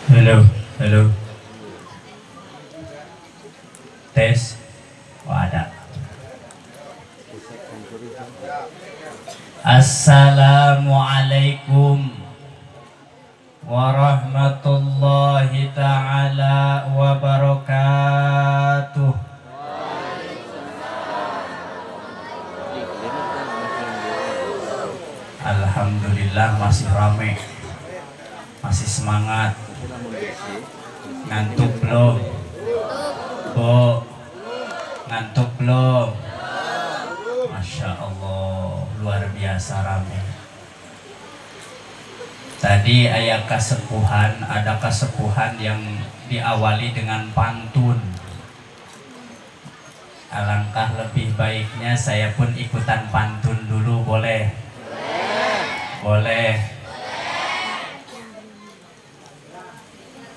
Halo, halo. Tes. Oh, ada. Assalamualaikum warahmatullahi ta'ala wabarakatuh. Alhamdulillah masih rame, masih semangat. Ngantuk belum? Bu, ngantuk belum? Masya Allah, luar biasa rame. Tadi ada kesepuhan yang diawali dengan pantun. Alangkah lebih baiknya saya pun ikutan pantun dulu, boleh? Boleh.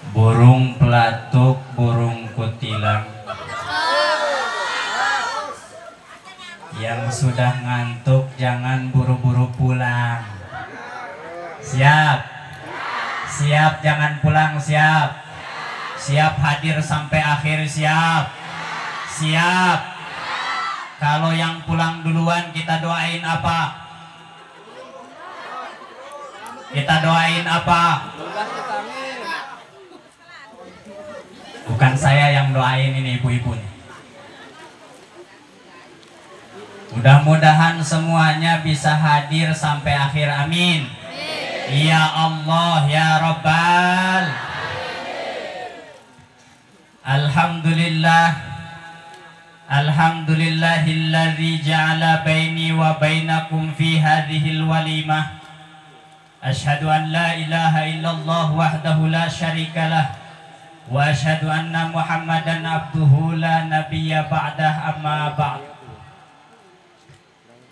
Burung pelatuk, burung kutilang, yang sudah ngantuk jangan buru-buru pulang. Siap? Siap, jangan pulang, siap? Siap hadir sampai akhir, siap? Siap. Kalau yang pulang duluan kita doain apa? Kita doain apa? Bukan saya yang doain ini, ibu-ibu. Mudah-mudahan semuanya bisa hadir sampai akhir, amin. Ya Allah ya Rabbal. Alhamdulillah. Alhamdulillahilladzi ja'ala baini wa bainakum fi hadhil walimah. Asyhadu an la ilaha illallah wahdahu la syarikalah wa asyhadu anna Muhammadan abduhu la nabiyya ba'dah, amma ba'd.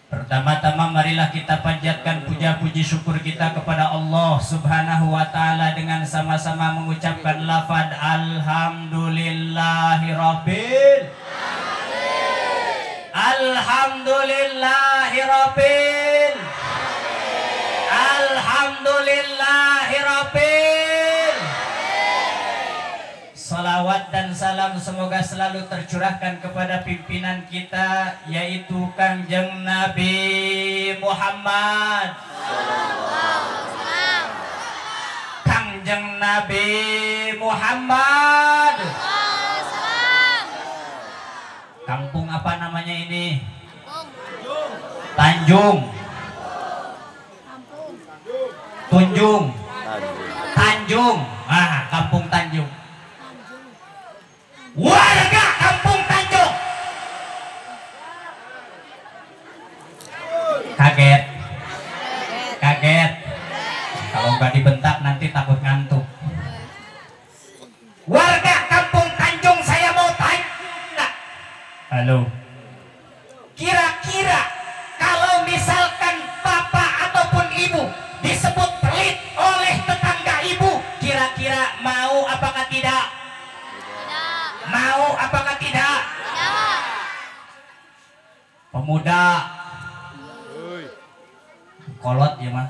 Pertama-tama marilah kita panjatkan puja-puji syukur kita kepada Allah Subhanahu wa ta'ala dengan sama-sama mengucapkan lafaz Alhamdulillahirabbil Alhamdulillahirabbil Alhamdulillahirabbil. Salawat dan salam semoga selalu tercurahkan kepada pimpinan kita, yaitu Kangjeng Nabi Muhammad. Kangjeng Nabi Muhammad. Kampung apa namanya ini? Tanjung. Tunjung. Tanjung. Ah, Kampung Tanjung. Warga Kampung Tanjung. Kaget. Kaget. Kalau nggak dibentak nanti takut ngantuk. Warga Kampung Tanjung, saya mau tanya. Halo. Kira-kira kalau misalkan bapak ataupun ibu disebut pelit oleh tetangga ibu, kira-kira mau apakah tidak? Mau apakah tidak? Pemuda kolot ya mah.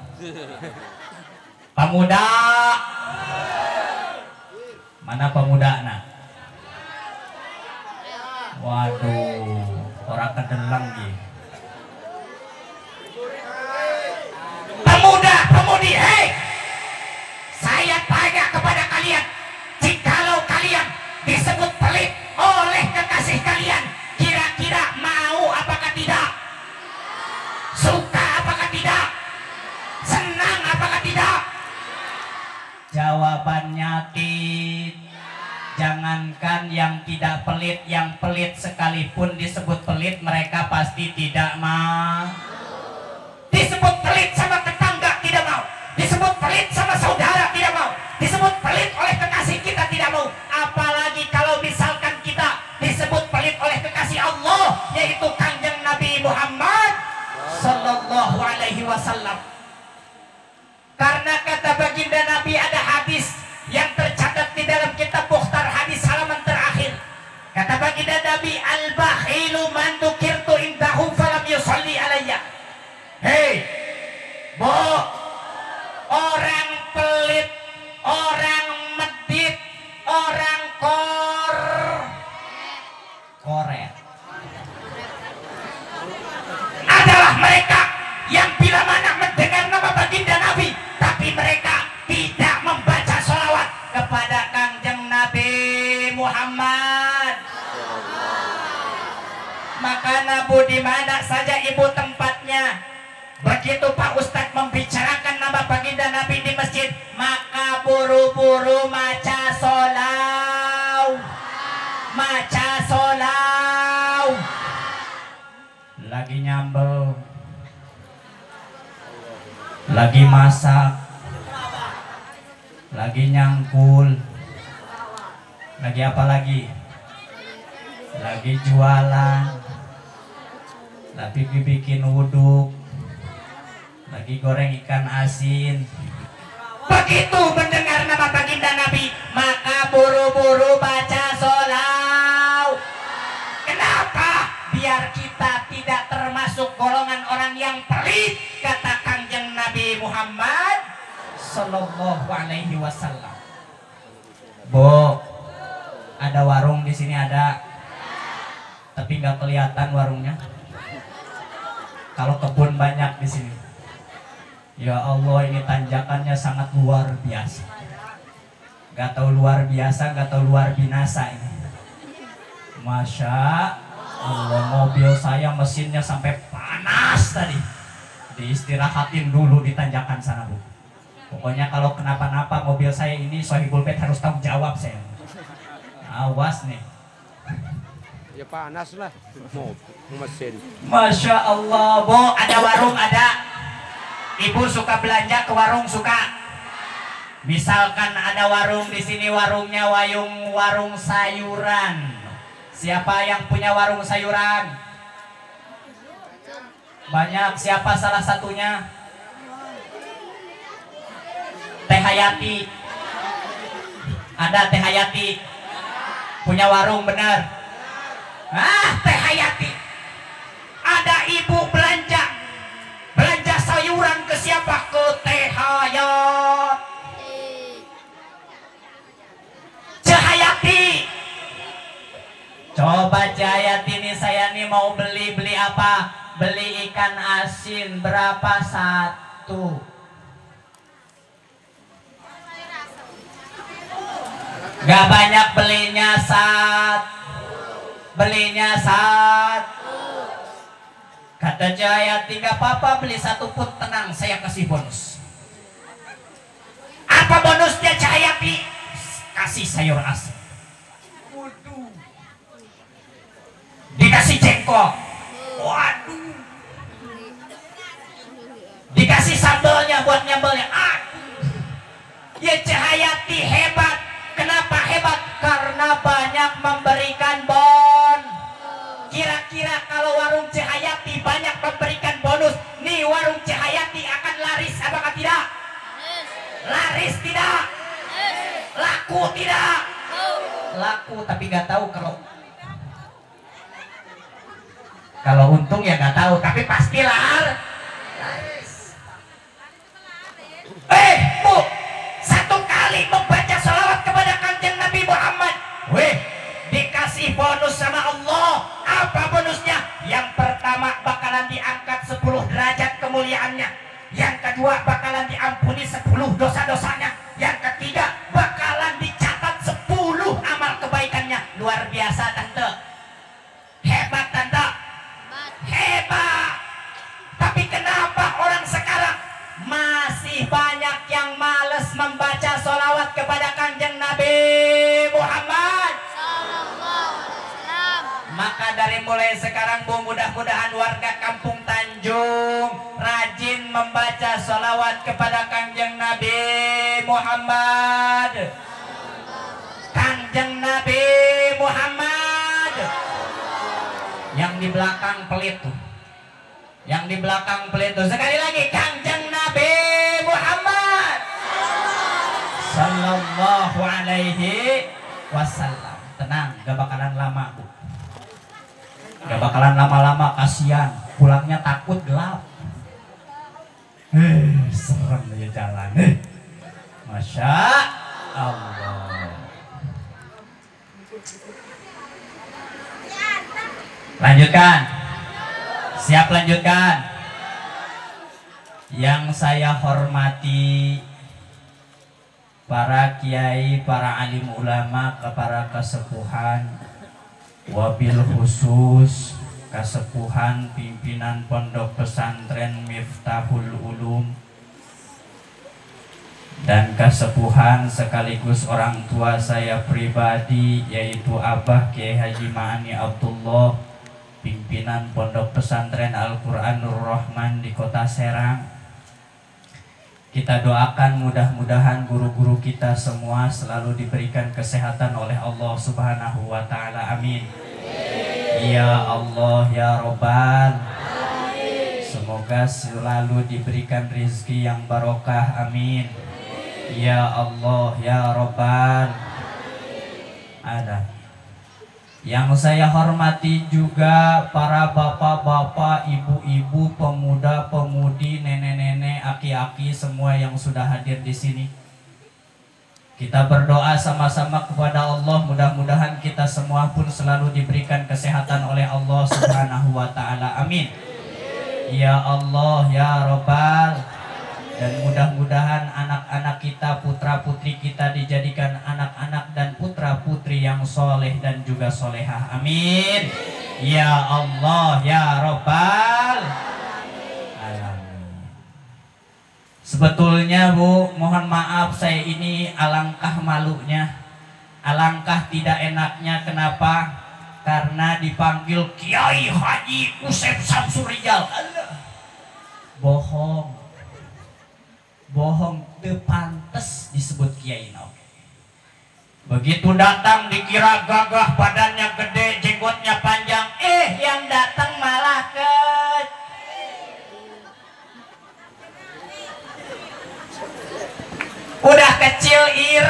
Pemuda mana pemuda nah? Waduh, orang kedelang gitu. Pemuda-pemudi, hei, saya tanya kepada kalian, jikalau kalian disebut pelit oleh kekasih kalian, kira-kira mau apakah tidak? Suka apakah tidak? Senang apakah tidak? Jawabannya tidak. Jangankan yang tidak pelit, yang pelit sekalipun disebut pelit, mereka pasti tidak mau. Disebut pelit sama tetangga tidak mau, disebut pelit sama saudara tidak mau, disebut pelit oleh kekasih kita tidak mau. Apalagi kalau misalkan kita disebut pelit oleh kekasih Allah, yaitu Kanjeng Nabi Muhammad Sallallahu Alaihi Wasallam. Karena kata baginda Nabi, ada hadis yang tercatat di dalam kitab Mukhtar, hadis halaman terakhir. Kata baginda Nabi, al-bakhilu man dzukirtu indahu falam yusalli alayya. Hei, Bu, orang pelit Ikhwana Bu, di mana saja ibu tempatnya. Begitu Pak Ustadz membicarakan nama baginda Nabi di masjid, maka buru-buru maca solau. Maca solau. Lagi nyambel, lagi masak, lagi nyangkul, lagi apa lagi? Lagi jualan, lagi bikin uduk, lagi goreng ikan asin. Begitu mendengar nama baginda Nabi, maka buru-buru baca solau. Kenapa? Biar kita tidak termasuk golongan orang yang pelit, kata Kangjeng Nabi Muhammad Sallallahu Alaihi Wasallam. Bu, ada warung di sini ada, tapi nggak kelihatan warungnya. Kalau kebun banyak di sini. Ya Allah, ini tanjakannya sangat luar biasa. Gak tahu luar biasa, gak tahu luar binasa ini. Masya Allah, mobil saya mesinnya sampai panas tadi. Diistirahatin dulu di tanjakan sana, Bu. Pokoknya kalau kenapa-napa mobil saya ini, Sohibul Bait harus tanggung jawab saya. Awas nih. Ya panas lah mesin. Masya Allah, Bu, ada warung ada. Ibu suka belanja ke warung suka. Misalkan ada warung di sini, warungnya warung sayuran. Siapa yang punya warung sayuran? Banyak. Siapa salah satunya? Teh Hayati. Ada Teh Hayati. Punya warung benar. Teh Hayati. Ada ibu belanja sayuran ke siapa? Ke Teh Hayat. Cahayati. Coba Cahayati ini, saya nih mau beli apa? Beli ikan asin berapa satu? Gak banyak belinya belinya Kata Jayati, gak apa-apa beli satu pun, tenang, saya kasih bonus. Apa bonusnya Jayati? Kasih sayur asin. Waduh. Dikasih jengkol. Waduh. Dikasih sambelnya buat nyambelnya. Ya Jayati hebat. Kenapa hebat? Karena banyak memberikan bon. Kira-kira kalau warung Cahayati banyak memberikan bonus, nih warung Cahayati akan laris apakah tidak? Laris tidak? Laku tidak? Laku, tapi nggak tahu kalau untung ya nggak tahu, tapi pasti laris. Bu, satu kali membaca sholawat kepada Kanjeng Nabi Muhammad, dikasih bonus sama Allah. Apa bonusnya? Yang pertama bakalan diangkat 10 derajat kemuliaannya. Yang kedua bakalan diampuni 10 dosa-dosanya. Yang ketiga bakalan dicatat 10 amal kebaikannya. Luar biasa tante. Hebat tante. Hebat. Tapi kenapa orang sekarang masih banyak yang males membaca sholawat kepada Kanjeng Nabi Muhammad? Maka dari mulai sekarang, Bu, mudah-mudahan warga Kampung Tanjung rajin membaca sholawat kepada Kanjeng Nabi Muhammad. Kanjeng Nabi Muhammad. Yang di belakang pelit tuh. Yang di belakang pelit tuh. Sekali lagi, Kanjeng Nabi Muhammad Sallallahu Alaihi Wasallam. Tenang, gak bakalan lama, Bu. Gak bakalan lama-lama, kasihan. Pulangnya takut gelap. Serem dia jalan. Masya Allah. Lanjutkan. Siap lanjutkan. Yang saya hormati para kiai, para alim ulama, para kesepuhan, wabil khusus kasepuhan pimpinan Pondok Pesantren Miftahul Ulum, dan kasepuhan sekaligus orang tua saya pribadi yaitu Abah Kiai Haji Ma'ani Abdullah, pimpinan Pondok Pesantren Al-Quran Nur Rahman di Kota Serang. Kita doakan mudah-mudahan guru-guru kita semua selalu diberikan kesehatan oleh Allah Subhanahu wa Ta'ala. Amin. Ya Allah ya Robbal. Semoga selalu diberikan rizki yang barokah. Amin. Ya Allah ya Robbal. Ada yang saya hormati juga para bapak-bapak, ibu-ibu, pemuda-pemudi, nenek-nenek, aki-aki, semua yang sudah hadir di sini. Kita berdoa sama-sama kepada Allah, mudah-mudahan kita semua pun selalu diberikan kesehatan oleh Allah Subhanahu wa Ta'ala. Amin. Ya Allah ya Robbal. Dan mudah-mudahan anak-anak kita, putra-putri kita dijadikan anak-anak dan putra-putri yang soleh dan juga solehah. Amin. Ya Allah ya Robbal Alamin. Sebetulnya Bu, mohon maaf saya ini alangkah malunya, alangkah tidak enaknya. Kenapa? Karena dipanggil Kiai Haji Usep Samsurijal. Bohong. Bohong, teu pantes disebut kiai no. Begitu datang dikira gagah, badannya gede, jenggotnya panjang. Yang datang malah udah kecil ir.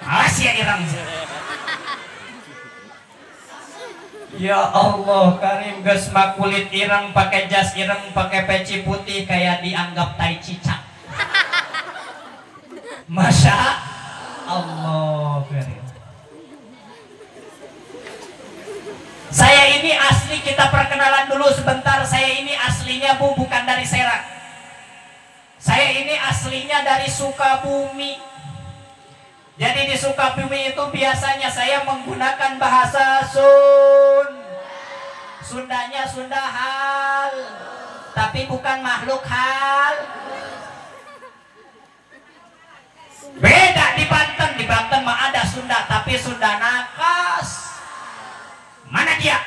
Awas ya irang. Ya Allah Karim, geus mah kulit ireng, pakai jas ireng, pakai peci putih, kayak dianggap tai cicak. Masya Allah Karim. Saya ini asli, kita perkenalan dulu sebentar. Saya ini aslinya Bu, bukan dari Serang. Saya ini aslinya dari Sukabumi. Jadi di Sukabumi itu biasanya saya menggunakan bahasa Sundanya Sunda hal, tapi bukan makhluk hal. Beda di Banten. Di Banten mah ada Sunda, tapi Sunda nakas. Mana dia?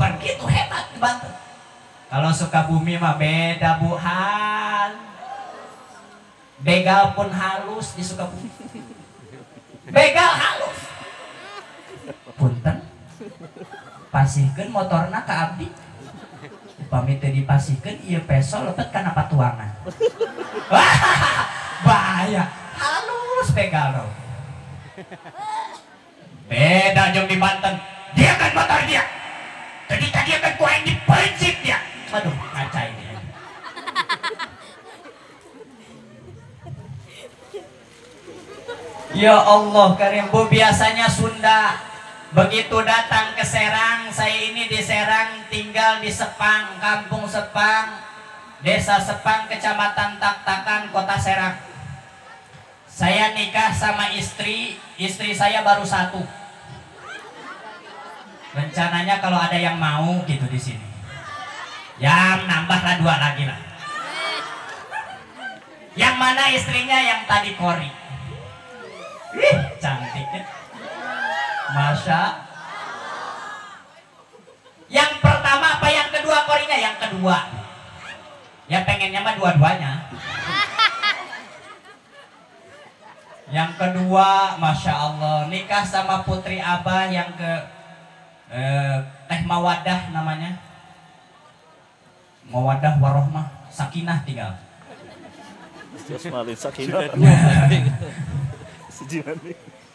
Kan gitu hebat di Banten. Kalau Sukabumi mah beda Bu, hal. Begal pun halus di Sukabumi. Begal halus. Punten, pasihkeun motorna ka abdi. Upami teu dipasihkeun ieu peso lepet kana patuangan. Bahaya, halus begal lo. Beda jeung di Banten. Dia kan motor dia. Tadi akan kuaing dipencit dia. Aduh, ngaca ini. Ya Allah Karim Bu, biasanya Sunda. Begitu datang ke Serang, saya ini di Serang tinggal di Sepang, Kampung Sepang, Desa Sepang, Kecamatan Tak-Takan, Kota Serang. Saya nikah sama istri saya baru satu. Rencananya kalau ada yang mau gitu di sini, ya nambahlah 2 lagi lah. Yang mana istrinya? Yang tadi Kori. Cantiknya, Masya. Yang pertama apa yang kedua Korinya? Yang kedua. Ya pengennya mah dua-duanya. Yang kedua, Masya Allah, nikah sama putri Abah yang ke Teh Mawadah namanya. Mawadah Warohmah Sakinah tinggal.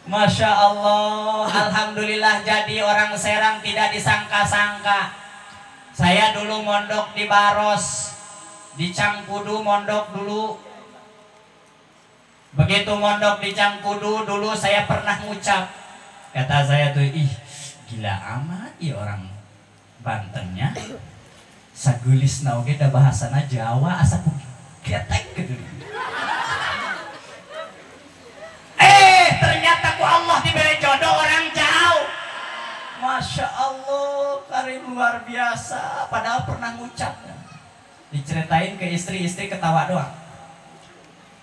Masya Allah, alhamdulillah jadi orang Serang tidak disangka-sangka. Saya dulu mondok di Baros, di Cangkudu mondok dulu. Begitu mondok di Cangkudu dulu saya pernah ngucap, kata saya tuh, ih gila amat ya orang Bantennya. Sagulis nauge da bahasana Jawa asa ketek gitu. Ternyata ku Allah diberi jodoh orang jauh. luar biasa, padahal pernah ngucap. Diceritain ke istri ketawa doang.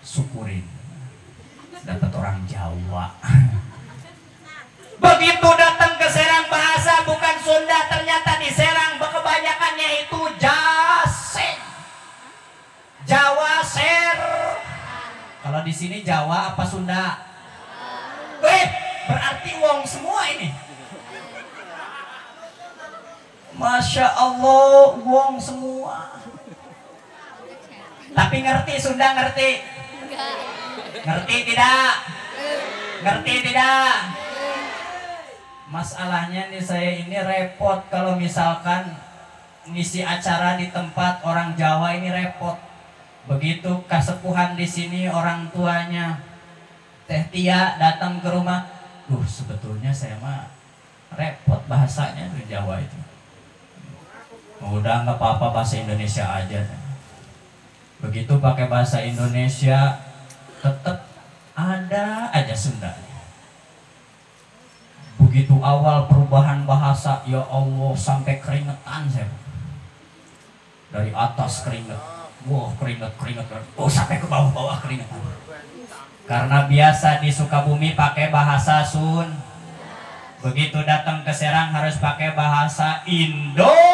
Syukurin, dapat orang Jawa. Begitu datang ke Serang, bahasa bukan Sunda, ternyata di Serang kebanyakannya itu Jaseng, Jawa Ser. Kalau di sini Jawa apa Sunda? Berarti wong semua ini. Masya Allah, wong semua. Tapi ngerti Sunda, ngerti? Ngerti tidak? Ngerti tidak? Masalahnya nih, saya ini repot kalau misalkan ngisi acara di tempat orang Jawa, ini repot. Begitu kasepuhan di sini, orang tuanya Teh Tia datang ke rumah, sebetulnya saya mah repot bahasanya di Jawa itu. Udah nggak apa-apa, bahasa Indonesia aja. Begitu pakai bahasa Indonesia, tetap ada aja Sunda. Begitu awal perubahan bahasa, ya Allah, sampai keringetan saya. Dari atas keringet, wah keringet, sampai ke bawah keringetan. Karena biasa di Sukabumi pakai bahasa Sun. Begitu datang ke Serang harus pakai bahasa Indonesia.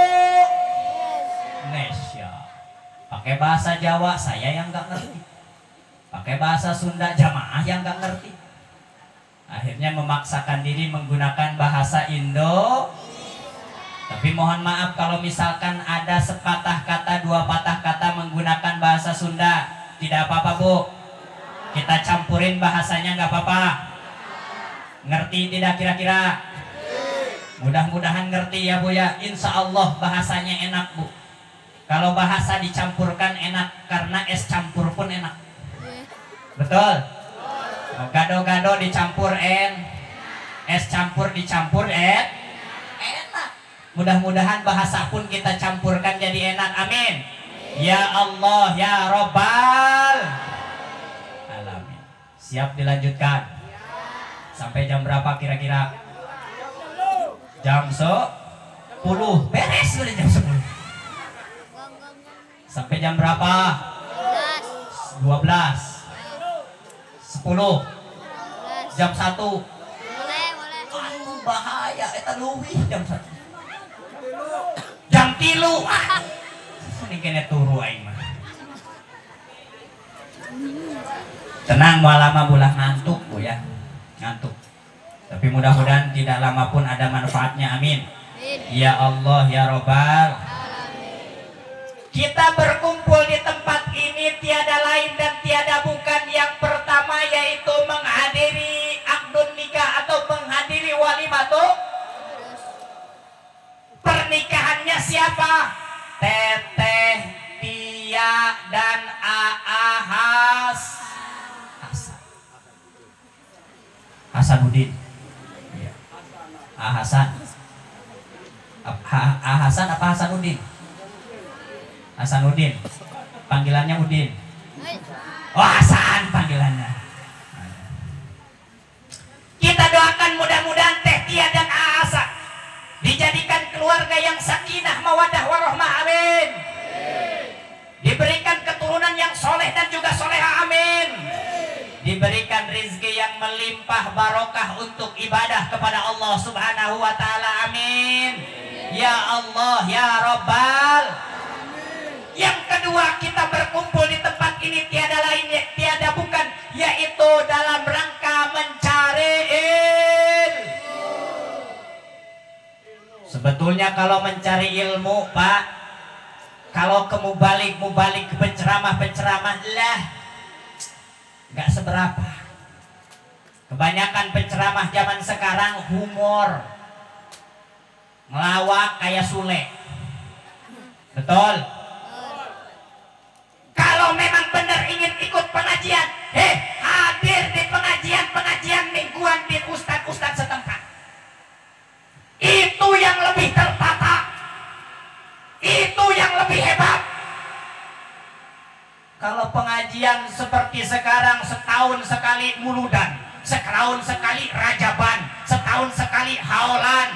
Pakai bahasa Jawa saya yang nggak ngerti. Pakai bahasa Sunda jamaah yang nggak ngerti. Akhirnya memaksakan diri menggunakan bahasa Indo. Tapi mohon maaf kalau misalkan ada sepatah kata, dua patah kata menggunakan bahasa Sunda, tidak apa-apa Bu. Kita campurin bahasanya, nggak apa-apa. Ngerti tidak kira-kira? Mudah-mudahan ngerti ya Bu ya. Insya Allah bahasanya enak Bu. Kalau bahasa dicampurkan enak, karena es campur pun enak. Betul? Gado-gado dicampur es campur dicampur enak. Mudah-mudahan bahasa pun kita campurkan jadi enak. Amin. Ya Allah ya Rabbal alamin. Siap dilanjutkan? Sampai jam berapa kira-kira? Jam 10. Beres sudah jam 10. Sampai jam berapa? 12. 10. Jam 1. Bahaya eta leuwih jam 1. Jam 3. Ini kena turu aing mah. Tenang, mau lama bulah ngantuk Bu ya. Ngantuk. Tapi mudah-mudahan tidak lama pun ada manfaatnya. Amin. Ya Allah ya Rabbal. Kita berkumpul di tempat ini tiada lain dan tiada bukan, yang pertama yaitu menghadiri akdun nikah atau menghadiri walimatul pernikahannya siapa? Teteh Tia dan Aahas Hasanuddin. Hasan apa Hasanuddin? Hasanuddin. Panggilannya Udin. Oh Hasan panggilannya. Kita doakan mudah-mudahan Teh Tia dan Hasan dijadikan keluarga yang sakinah mawaddah warahmah. Amin. Diberikan keturunan yang soleh dan juga soleha. Amin. Diberikan rezeki yang melimpah barokah untuk ibadah kepada Allah Subhanahu wa taala. Amin. Ya Allah ya Rabbal. Yang kedua, kita berkumpul di tempat ini tiada lain tiada bukan yaitu dalam rangka mencari ilmu. Sebetulnya kalau mencari ilmu Pak, kalau ke mubalik penceramah lah nggak seberapa. Kebanyakan penceramah zaman sekarang humor, ngelawak kayak Sule. Betul? Kalau memang benar ingin ikut pengajian, hadir di pengajian mingguan di ustadz setempat. Itu yang lebih tertata, itu yang lebih hebat. Kalau pengajian seperti sekarang, setahun sekali muludan, setahun sekali rajaban, setahun sekali haulan,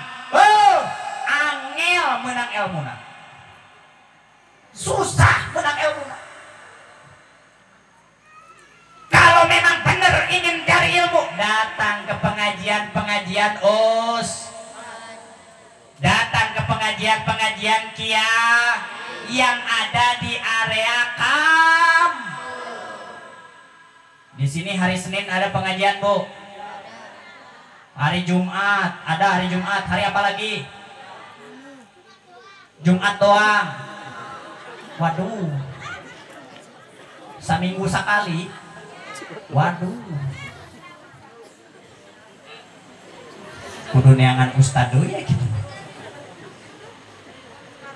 angin angel menang ilmuna. Susah menang ilmuna. Kalau memang benar ingin cari ilmu, datang ke pengajian-pengajian us. Datang ke pengajian-pengajian kia yang ada di area kam. Di sini hari Senin ada pengajian, Bu. Hari Jumat ada, hari Jumat. Hari apa lagi? Jumat doang. Waduh. Seminggu sekali. Waduh. Kudu neangan ustad ya gitu.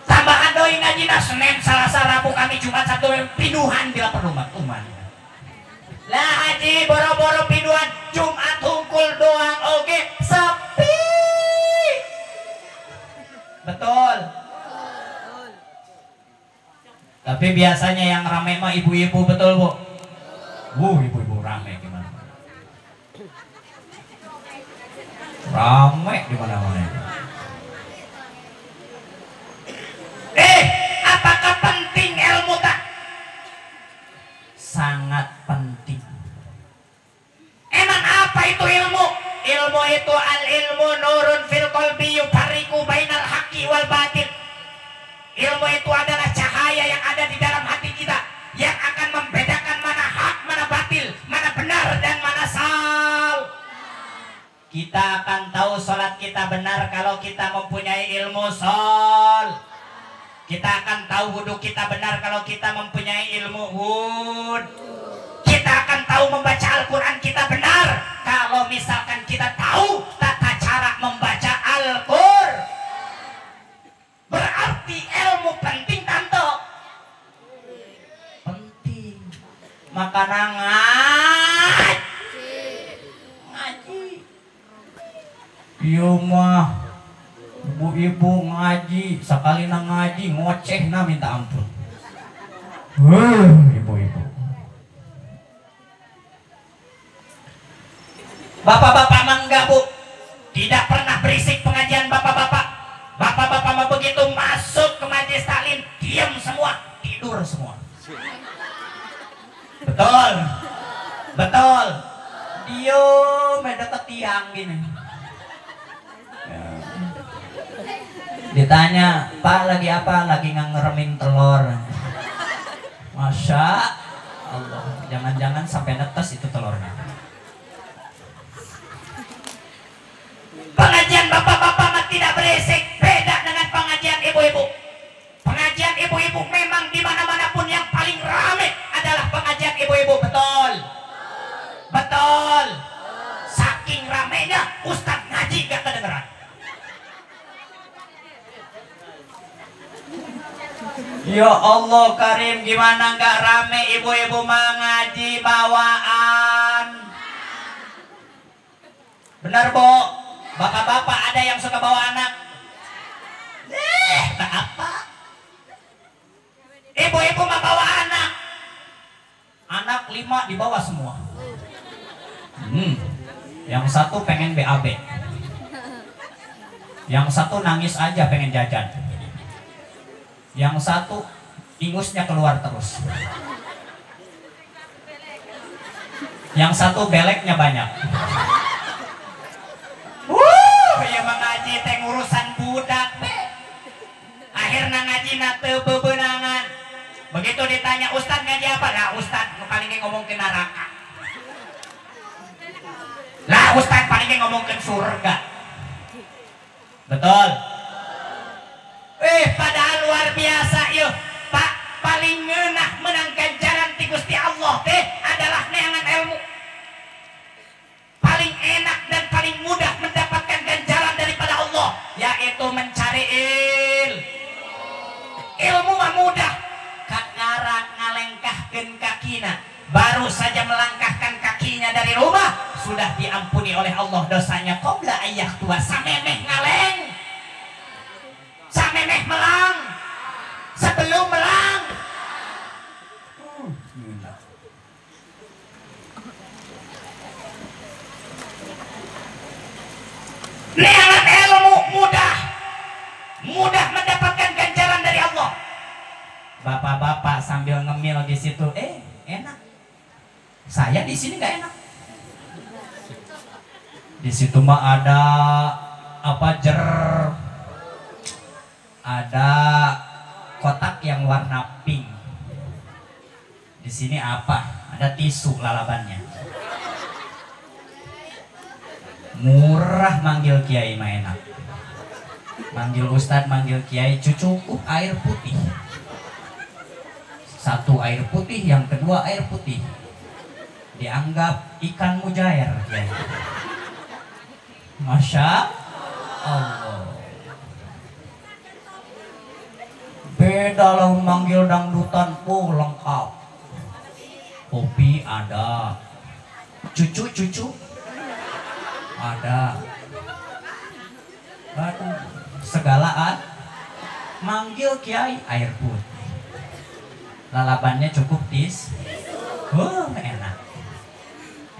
Tambahan doi ngaji na Senin, Selasa, Rabu, Kamis, Jumat, Sabtu, pinuhan bila perlu maktuman. Lah haji boro-boro pinuhan, Jumat hungkul doang oke sepi. Betul. Tapi biasanya yang ramai mah ibu-ibu, betul Bu? Ibu-ibu ramai gimana? Ramai di mana-mana. Apakah penting ilmu tak? Sangat penting. Emang apa itu ilmu? Ilmu itu al-ilmu nurun fil qalbi yufarriqu bainal haqqi wal batil. Ilmu itu adalah cahaya yang ada di dalam hati kita yang akan membedakan mana hak, mana batil, mana benar dan mana salah. Kita akan tahu sholat kita benar kalau kita mempunyai ilmu shol. Kita akan tahu wudhu kita benar kalau kita mempunyai ilmu wud. Kita akan tahu membaca Al-Quran kita benar kalau misalkan kita tahu tata cara membaca Al-Quran. Berarti ilmu penting, Tante. Penting. Makanya ngaji. Iya mah. Ibu-ibu ngaji, sekali na ngaji ngoceh na minta ampun. Ibu-ibu. Bapak-bapak mah enggak, Bu. Tidak pernah berisik pengajian bapak-bapak. Bapak-bapak mah begitu masuk ke majelis taklim, diam semua, tidur semua. Betul. Betul. Diam, deket tiang gini. Ditanya, Pak lagi apa? Lagi ngeremin telur. Masya Allah, jangan-jangan sampai netes itu telurnya. Pengajian bapak-bapak mah tidak berisik, beda dengan pengajian ibu-ibu. Pengajian ibu-ibu memang di mana-mana pun yang paling rame adalah pengajian ibu-ibu, betul? Betul. Saking ramenya, Ustadz ngaji gak kedengeran. Ya Allah Karim, gimana nggak rame ibu-ibu mengaji bawaan? Benar, Bu? Bapak-bapak ada yang suka bawa anak? Tak apa. Ibu-ibu mah bawa anak. Anak 5 dibawa semua. Yang satu pengen BAB. Yang satu nangis aja pengen jajan. Yang satu ingusnya keluar terus. Yang satu beleknya banyak. Ya mengaji teh urusan budak. Akhirnya ngaji nate bebenangan. Begitu ditanya Ustadz ngaji apa? Lah Ustadz paling ngomong ke neraka. Lah Ustadz paling ngomong ke surga. Betul. Padahal luar biasa yuk Pak, paling ngeunah menangkan jalan ti Gusti Allah teh adalah neangan ilmu. Paling enak dan paling mudah mendapatkan ganjaran daripada Allah yaitu mencari ilmu mah mudah. Kakarak ngalengkahkeun kakina, baru saja melangkahkan kakinya dari rumah sudah diampuni oleh Allah dosanya qabla ayyah tua samemeh ngaleng. Samemeh melang sebelum melang. Neangan ilmu mudah Bapak-bapak sambil ngemil di situ, enak. Saya di sini nggak enak. Di situ mah ada apa ada kotak yang warna pink. Di sini apa? Ada tisu lalabannya. Murah manggil kiai mah enak. Manggil ustad, manggil kiai, cucu, air putih. Satu air putih, yang kedua air putih. Dianggap ikan mujair, kiai. Masya Allah. Beda lah manggil dangdutan, lengkap. Kopi ada, cucu ada. Aduh, segalaan. Manggil kiai air putih. Lalabannya cukup tis. Enak.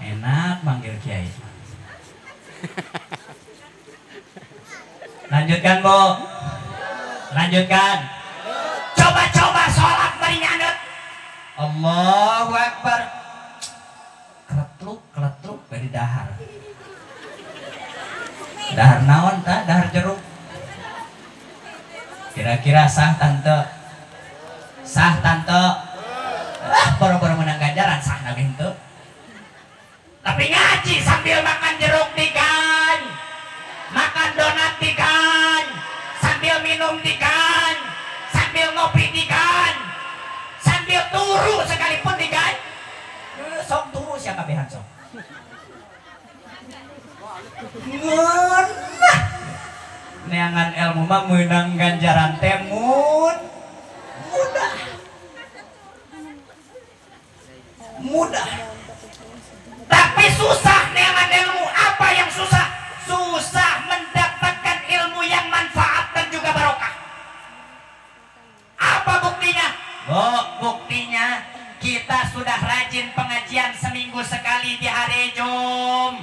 Enak manggil kiai. Lanjutkan, Bu. Lanjutkan. Coba sholat bari nyandet. Allahu Akbar. Kletruk dari dahar. Dahar naon ta? Dahar jeruk. Kira-kira sah tante? Sah tante? Boro-boro menang ganjaran sah nabi henteu. Tapi ngaji sambil makan jeruk dikan, makan donat dikan, sambil minum dikan, sambil ngopi dikan, sambil turu sekalipun dikan. Sok turu siapa behan sok. Ngeunah. Neangan ilmu mah meunang ganjaran teh mudah. Tapi susah neangan ilmu. Apa yang susah? Susah mendapatkan ilmu yang manfaat dan juga barokah. Apa buktinya? Buktinya kita sudah rajin pengajian seminggu sekali di hari Jum.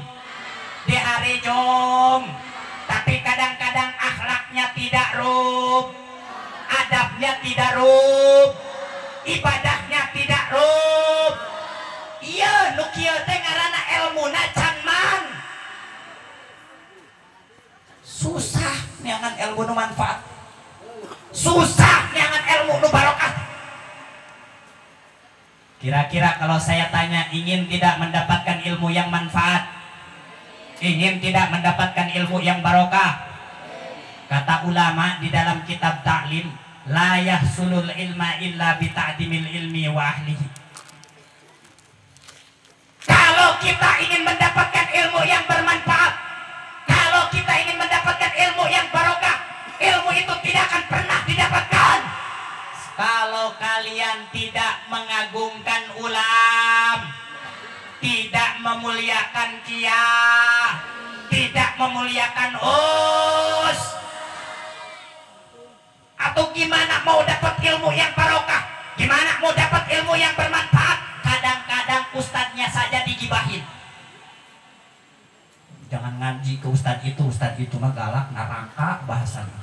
Tapi kadang-kadang akhlaknya tidak rub, adabnya tidak rub, ibadahnya tidak rub. Iya, nu kieu teh ngaranna ilmuna can man. Susah neangan ilmu nu manfaat. Susah neangan ilmu nu barokah. Kira-kira kalau saya tanya, ingin tidak mendapatkan ilmu yang manfaat? Ingin tidak mendapatkan ilmu yang barokah? Kata ulama di dalam kitab Ta'lim, la yahsulul ilma illa bita'dimil ilmi wa ahlihi. Kalau kita ingin mendapatkan ilmu yang bermanfaat, kalau kita ingin mendapatkan ilmu yang barokah, ilmu itu tidak akan pernah didapatkan kalau kalian tidak mengagungkan ulam, tidak memuliakan kiai, tidak memuliakan us. Atau gimana mau dapat ilmu yang barokah? Gimana mau dapat ilmu yang bermanfaat? Kadang-kadang ustadznya saja digibahin. Jangan ngaji ke ustadz itu mah galak, neraka bahasanya.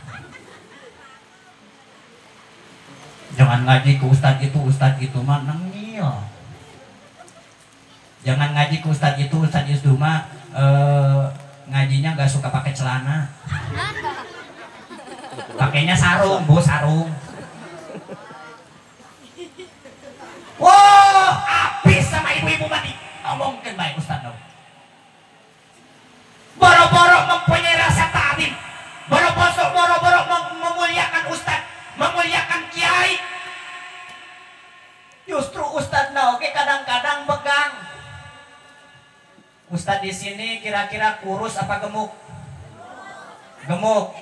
Jangan ngaji ke ustadz itu mah nengil. Jangan ngaji ke ustadz itu mah ngajinya nggak suka pakai celana. Pakainya sarung, Bu, sarung. Wah, habis sama ibu-ibu mati. Ngomongin baik ustadz dong. Boro-boro mempunyai rasa ta'zim, boro-boro memuliakan ustadz, memuliakan kiai. Justru ustadz oke kadang-kadang begang. Ustadz di sini kira-kira kurus apa gemuk? Gemuk.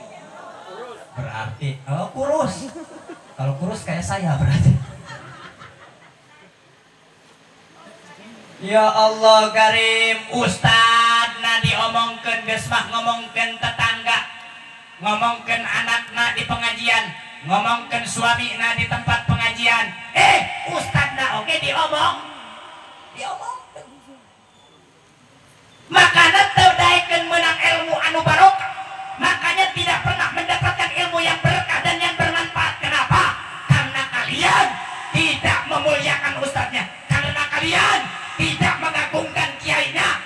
Berarti kurus. Kalau kurus kayak saya berarti. Ya Allah Karim, ustad na diomongkeun geus mah ngomongkeun tetangga, ngomongkeun anakna di pengajian, ngomongkeun suamina di tempat pengajian. Ustad na oke diomong. Makanya teu daekeun meunang ilmu anu barokah. Makanya tidak pernah mendapatkan ilmu yang berkah dan yang bermanfaat. Kenapa? Karena kalian tidak mengagungkan kiainya.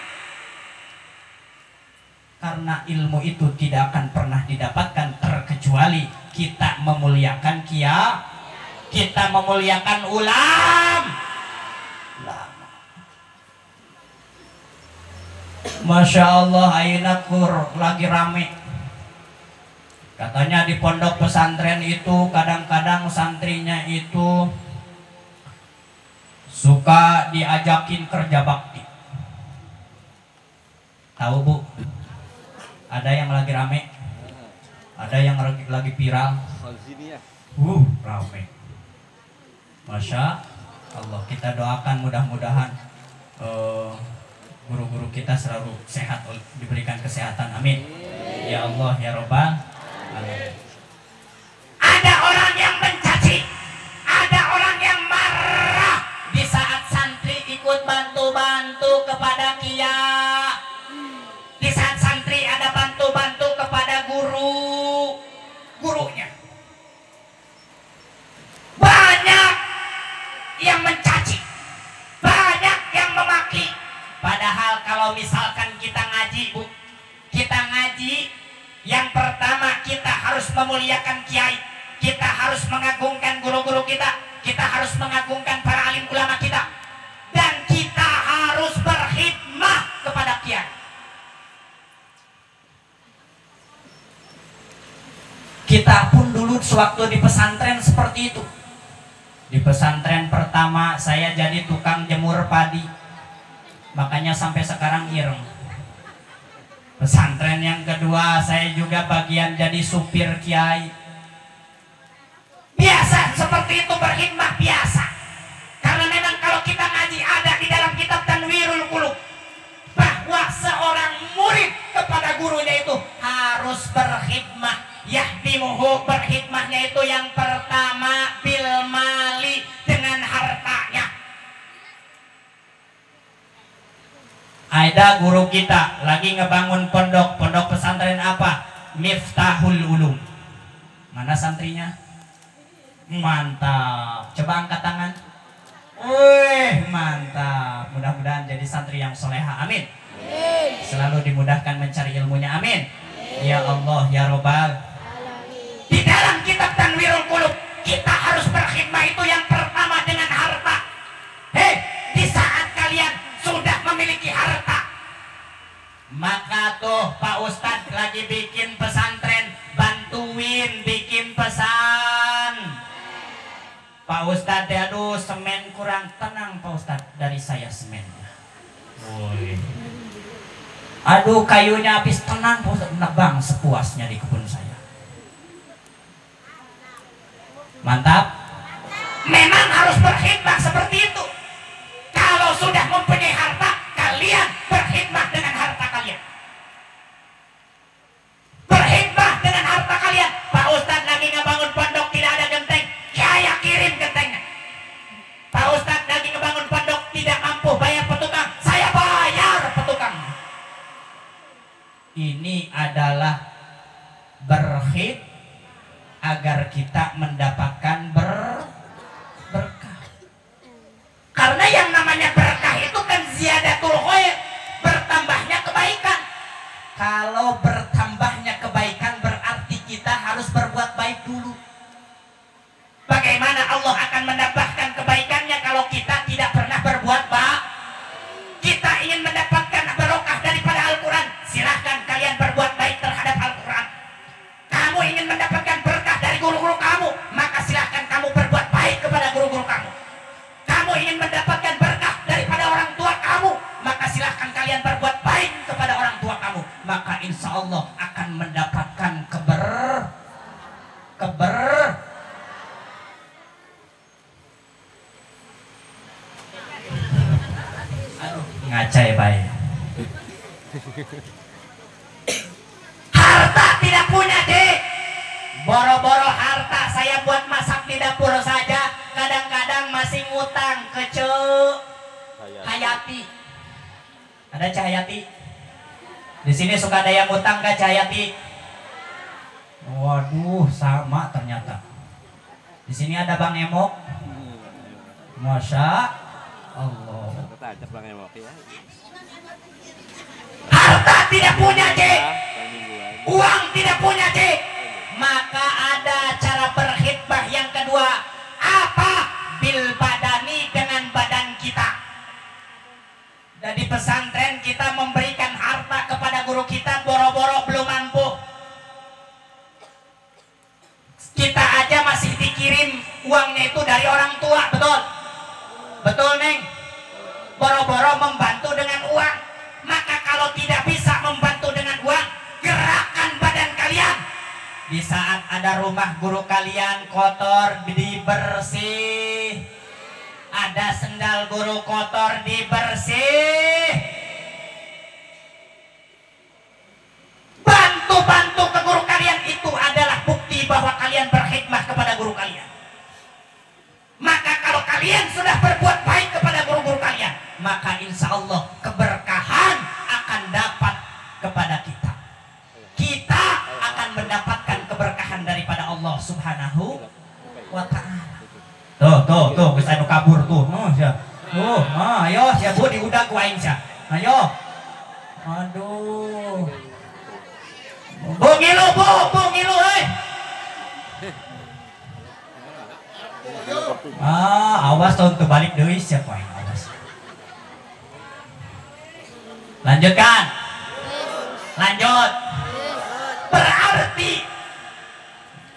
Karena ilmu itu tidak akan pernah didapatkan terkecuali kita memuliakan kiai, kita memuliakan ulama. Masya Allah, ayeuna lagi rame. Katanya di pondok pesantren itu kadang-kadang santrinya itu suka diajakin kerja bakti. Tahu Bu? Ada yang lagi rame, ada yang lagi viral. Rame. Masya Allah, kita doakan mudah-mudahan guru-guru kita selalu sehat, diberikan kesehatan, amin. Ya Allah ya Robbal alamin. Ada orang yang mencaci, ada orang yang marah di saat santri ikut bantu-bantu kepada kiai, di saat santri ada bantu-bantu kepada gurunya. Banyak yang mencaci, banyak yang memaki. Padahal kalau misalkan kita ngaji, Bu, kita ngaji, yang pertama kita harus memuliakan kiai, kita harus mengagungkan guru-guru kita harus mengagungkan para alim ulama kita, dan kita harus berkhidmah kepada kiai. Kita pun dulu sewaktu di pesantren seperti itu. Di pesantren pertama saya jadi tukang jemur padi, makanya sampai sekarang ireng. Pesantren yang kedua saya juga bagian jadi supir kiai. Biasa seperti itu, berkhidmah biasa. Karena memang kalau kita ngaji ada di dalam kitab Tanwirul Qulub bahwa seorang murid kepada gurunya itu harus berkhidmah. Yahdimuhu, berkhidmahnya itu yang pertama bil mali, dengan hartanya. Ada guru kita lagi ngebangun pondok pesantren apa? Miftahul Ulum. Mana santrinya? Mantap. Coba angkat tangan. Wih, mantap. Mudah-mudahan jadi santri yang soleha. Amin. Selalu dimudahkan mencari ilmunya. Amin. Ya Allah ya Robbal. Di dalam kitab Tanwirul Qulub kita harus berkhidmah itu yang pertama dengan harta. Hei, di saat kalian sudah memiliki harta, maka tuh Pak Ustadz lagi bikin pesantren, bantuin bikin pesan. Pak Ustadz, aduh semen kurang. Tenang Pak Ustadz, dari saya semennya. Woi. Aduh kayunya habis, tenang Pak Ustadz, nebang sepuasnya di kebun saya. Mantap. Memang harus berkhidmat seperti itu. Kalau sudah mempunyai harta, kalian berkhidmat dengan harta kalian. Berkhidmat dengan harta kalian. Pak Ustadz lagi ngebangun pondok, tidak ada genteng, saya kirim gentengnya. Pak Ustadz lagi ngebangun pondok, tidak mampu bayar petukang, saya bayar petukang. Ini adalah berkhidmat agar kita mendapatkan berkah. Karena yang namanya berkah itu kan ziyadatul khair, bertambahnya kebaikan. Kalau bertambahnya kebaikan berarti kita harus berbuat baik dulu. Bagaimana Allah akan menambahkan kebaikannya kalau kita tidak pernah berbuat baik? Kita ingin mendapatkan barokah daripada Al-Quran, silahkan kalian berbuat baik terhadap Al-Quran. Kamu ingin mendapatkan berkah dari guru-guru kamu, maka silahkan kamu berbuat baik kepada guru-guru kamu. Kamu ingin mendapatkan berkah daripada orang tua kamu, maka silahkan kalian berbuat baik kepada orang tua kamu. Maka insya Allah akan mendapatkan aduh ngacai baik. Harta tidak punya deh. Boro-boro harta saya buat masak di dapur saja, kadang-kadang masih ngutang ke Hayati. Ada Cahayati? Di sini suka ada yang ngutang ke Cahayati? Waduh, sama ternyata. Di sini ada Bang Emok. Masya Allah. Harta tidak punya cek, uang tidak punya cek, maka ada cara berkhidmah yang kedua. Apa? Bil badani, dengan badan kita. Jadi pesantren kita memberikan harta kepada guru kita, boro-boro belum mampu. Kita aja masih dikirim uangnya itu dari orang tua, betul? Betul, Neng? Boro-boro membantu dengan uang. Maka kalau tidak bisa membantu dengan uang, gerakan badan kalian. Di saat ada rumah guru kalian kotor, dibersih. Ada sendal guru kotor, dibersih. Bantu-bantu ke guru kalian, itu adalah bukti bahwa kalian berkhidmah kepada guru kalian. Maka kalau kalian sudah berbuat baik kepada guru-guru kalian, maka insya Allah keberkahan akan dapat kepada kita. Kita akan mendapatkan keberkahan daripada Allah Subhanahu wa ta'ala. Tuh, bisa anu kabur tuh. Ayo, siap Bu diudak ku aing sia. Ayo. Aduh. Bu ngilu euy. Awas tuh balik deui siapa aing awas. Lanjutkan. Lanjut. Berarti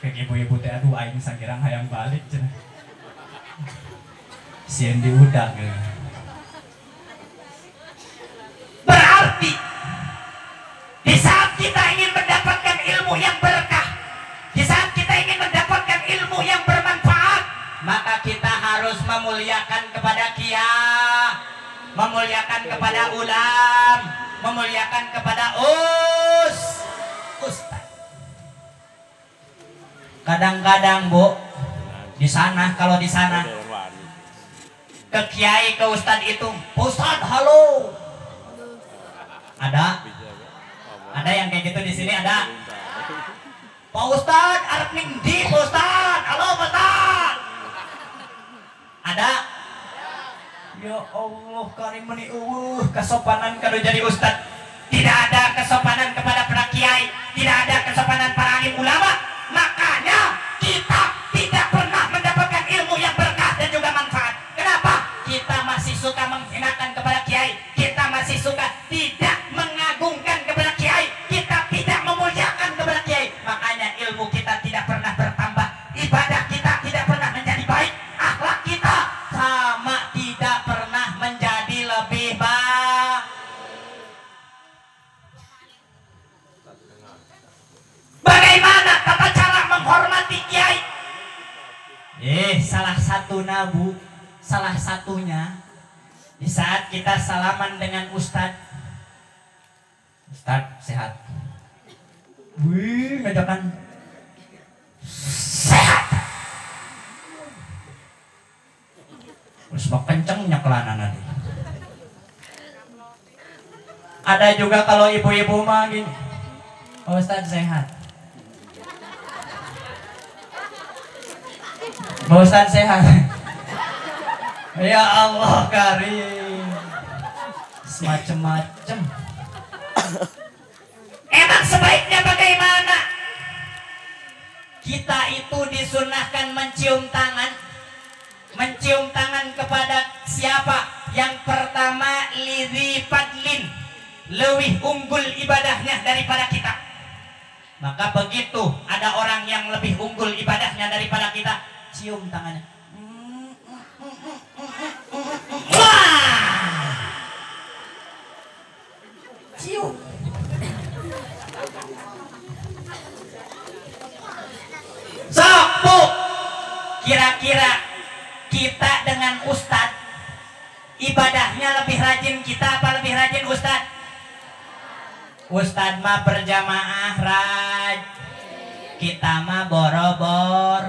kayak ibu-ibu teh aduh aing sakirang hayang balik cenah. Sieun diudak. Berarti di saat kita ingin mendapatkan ilmu yang berkah, di saat kita ingin mendapatkan ilmu yang bermanfaat, maka kita harus memuliakan kepada kiai, memuliakan kepada ulam, memuliakan kepada ustaz. Kadang-kadang Bu, di sana kalau di sana ke kiai ke ustad itu, Ustad halo. Ada yang kayak gitu di sini ada. Pak Ustad arep ning ndi Pak Ustad? Halo Pak Ustad. Ada? Ya Allah karim meuni kesopanan kalau jadi ustad. Tidak ada kesopanan kepada para kiai, tidak ada kesopanan para alim ulama. Makanya kita tidak pernah mendapatkan ilmu yang berkah dan juga manfaat. Kenapa? Kita masih suka menghinakan kepada kiai, kita masih suka tidak mengagungkan kepada kiai, kita tidak memuliakan kepada kiai. Makanya ilmu kita tidak pernah bertambah, ibadah kita tidak pernah menjadi baik, akhlak kita sama tidak pernah menjadi lebih baik. Bagaimana tata cara menghormati kiai? Salah satunya di saat kita salaman dengan ustad sehat. Wih, ngajakan sehat. Terus bak kencengnya kelana nanti. Ada juga kalau ibu-ibu mah gini, Ustad sehat. Ustad sehat. Ya Allah karim. Semacam-macam. Emang sebaiknya bagaimana? Kita itu disunahkan mencium tangan. Mencium tangan kepada siapa? Yang pertama lidhi fadlin, lebih unggul ibadahnya daripada kita. Maka begitu ada orang yang lebih unggul ibadahnya daripada kita, cium tangannya. Wah! Cium. Sok Bu, kira-kira kita dengan ustad ibadahnya lebih rajin kita apa lebih rajin ustad? Ustad mah berjamaah raj, kita mah borobor.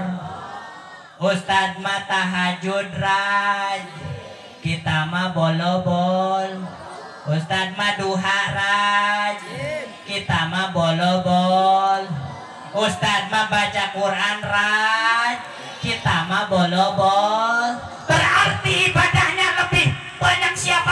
Ustad mah tahajud raj, kita mah bolobol. Ustad mah duha raj, kita mah bolobol. Ustad mah baca Quran raj, kita mah bolobol. Berarti ibadahnya lebih banyak siapa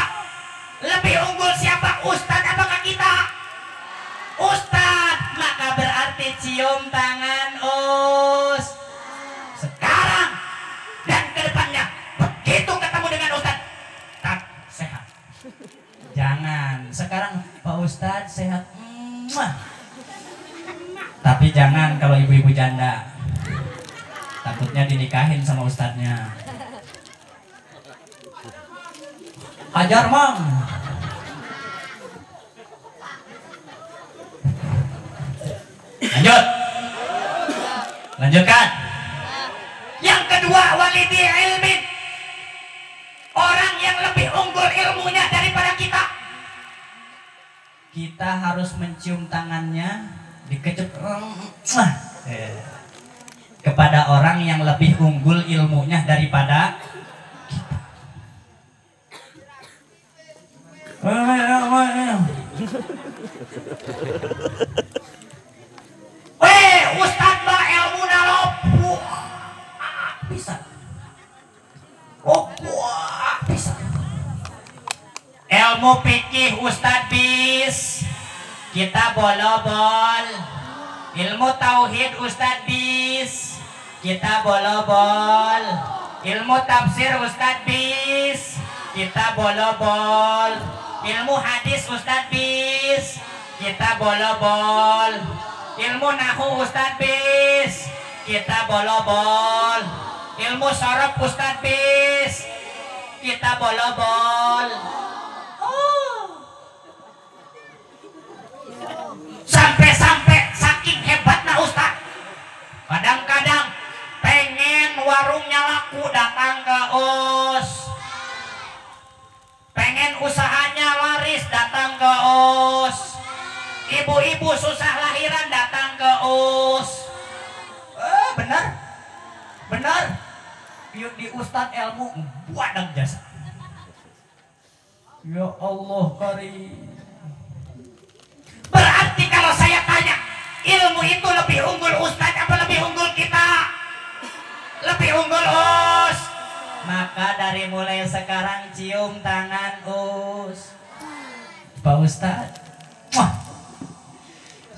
tangan. Sekarang Pak Ustadz sehat. Tapi jangan kalau ibu-ibu janda. Takutnya dinikahin sama ustadznya. Hajar Mang. Lanjut. Lanjutkan. Yang kedua, walidi ilmin. Orang yang lebih unggul ilmunya daripada kita. Kita harus mencium tangannya, dikecup kepada orang yang lebih unggul ilmunya daripada kita. Ustadz bah ilmu nalopu bisa. Bisa. Ilmu fikih Ustadz bis. Kita bolobol. Ilmu tauhid Ustadz bis. Kita bolobol. Ilmu tafsir Ustadz bis. Kita bolobol. Ilmu hadis Ustadz bis. Kita bolobol. Ilmu nahu Ustadz bis. Kita bolobol. Ilmu sorab Ustadz bis. Kita bolobol. Sampai-sampai saking hebatnya Ustadz, kadang-kadang pengen warungnya laku datang ke us, pengen usahanya laris datang ke us, ibu-ibu susah lahiran datang ke us. Benar di Ustadz ilmu buat jasa. Ya Allah karim. Berarti kalau saya tanya, ilmu itu lebih unggul Ustadz apa lebih unggul kita? Lebih unggul us. Maka dari mulai sekarang cium tangan us. Pak Ustadz,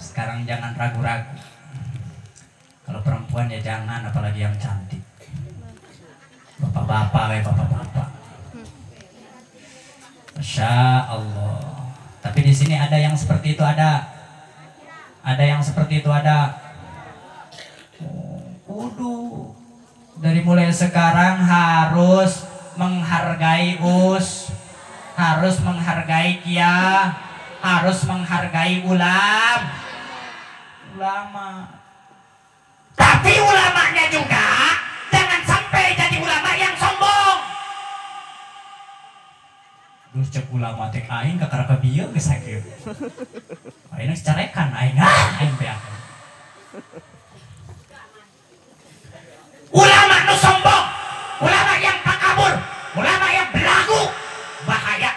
sekarang jangan ragu-ragu. Kalau perempuan ya jangan, apalagi yang cantik. Bapak-bapak, bapak-bapak. Masya Allah. Tapi di sini ada yang seperti itu ada yang seperti itu ada. Kudu dari mulai sekarang harus menghargai us, harus menghargai kia, harus menghargai ulama. Tapi ulamanya juga jangan sampai jadi ulama yang sombong. Terus cek ulama tek aing ke karena kebieu geus sakieu. Aing carekan aing beak. Ulama nu sombong, ulama yang takabur, ulama yang belagu, bahaya.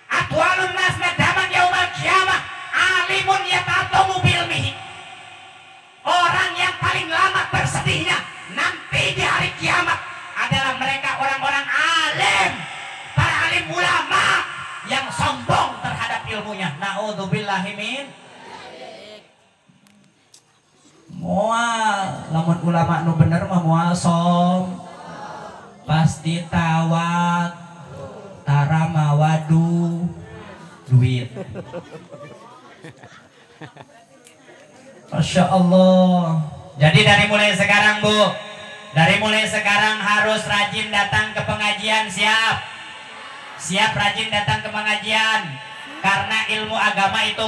Atwalun nas nadaman yaumal qiyamah, alimun yata'attamu bilmihi. Orang yang paling lama bersedihnya nanti di hari kiamat adalah mereka orang-orang alim. Ulama yang sombong terhadap ilmunya. Na'udzubillahi min. Moal lamun ulama nu bener mah moal pasti tawat tara mawadu duit. Masya Allah. Jadi dari mulai sekarang Bu, dari mulai sekarang harus rajin datang ke pengajian. Siap rajin datang ke pengajian, karena ilmu agama itu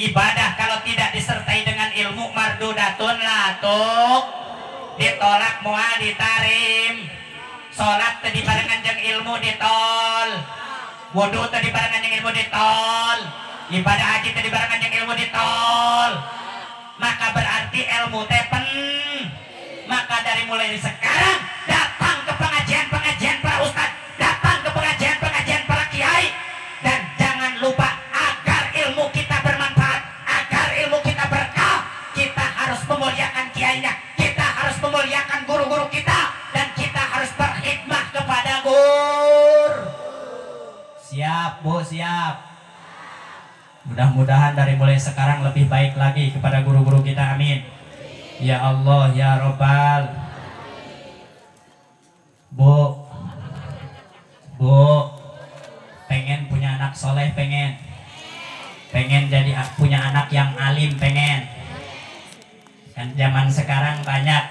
ibadah kalau tidak disertai dengan ilmu mardudatun latuk, ditolak moal ditarim. Sholat tadi barengan jeung ilmu ditol, wudu tadi barengan jeung ilmu ditol, ibadah haji tadi barengan jeung ilmu ditol. Maka berarti ilmu tepen. Maka dari mulai sekarang datang ke pengajian para ustadz, datang ke pengajian para kiai, dan jangan lupa agar ilmu kita bermanfaat, agar ilmu kita berkah, kita harus memuliakan kiainya, kita harus memuliakan guru-guru kita, dan kita harus berkhidmah kepada guru. Siap Bu, siap. Mudah-mudahan dari mulai sekarang lebih baik lagi kepada guru-guru kita, amin. Ya Allah, ya Rabbal. Bu, soleh pengen? Pengen jadi punya anak yang alim pengen? Kan zaman sekarang banyak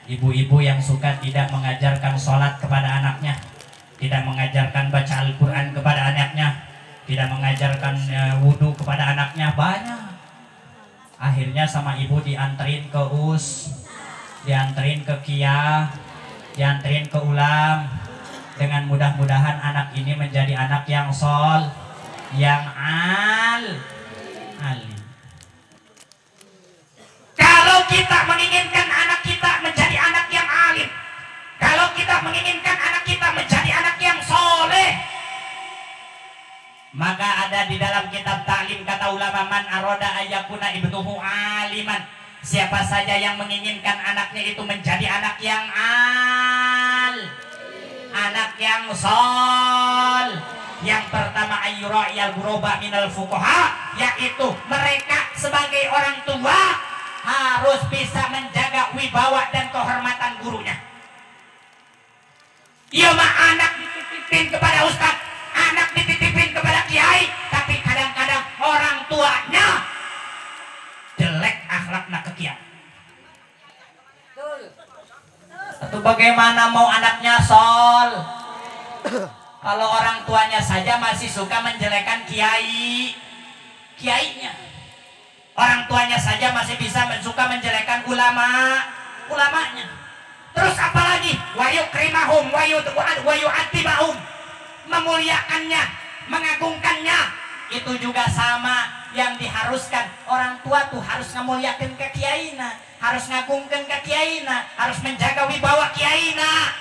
ibu-ibu yang suka tidak mengajarkan sholat kepada anaknya, tidak mengajarkan baca Al-Quran kepada anaknya, tidak mengajarkan wudhu kepada anaknya, banyak. Akhirnya sama ibu dianterin ke dianterin ke Kia, dianterin ke ulam. Dengan mudah-mudahan anak ini menjadi anak yang yang alim. Kalau kita menginginkan anak kita menjadi anak yang alim, kalau kita menginginkan anak kita menjadi anak yang soleh, maka ada di dalam kitab taklim kata ulama, man aroda ayyakuna ibnuhu aliman. Siapa saja yang menginginkan anaknya itu menjadi anak yang anak yang yang pertama ayyura'iyal ghuraba minal fuqaha, yaitu mereka sebagai orang tua harus bisa menjaga wibawa dan kehormatan gurunya. Iya mah anak dititipin kepada ustaz, anak dititipin kepada kiai, tapi kadang-kadang orang tuanya jelek akhlaknya ke kiai. Atau bagaimana mau anaknya kalau orang tuanya saja masih suka menjelekan kiainya, orang tuanya saja masih bisa suka menjelekan ulamanya. Terus apalagi wayu krimahum wayu atibahum, memuliakannya, mengagungkannya, itu juga sama yang diharuskan. Orang tua tuh harus memuliakan ke kiaina, harus ngagungkan ke kiaina, harus menjaga wibawa kiaina.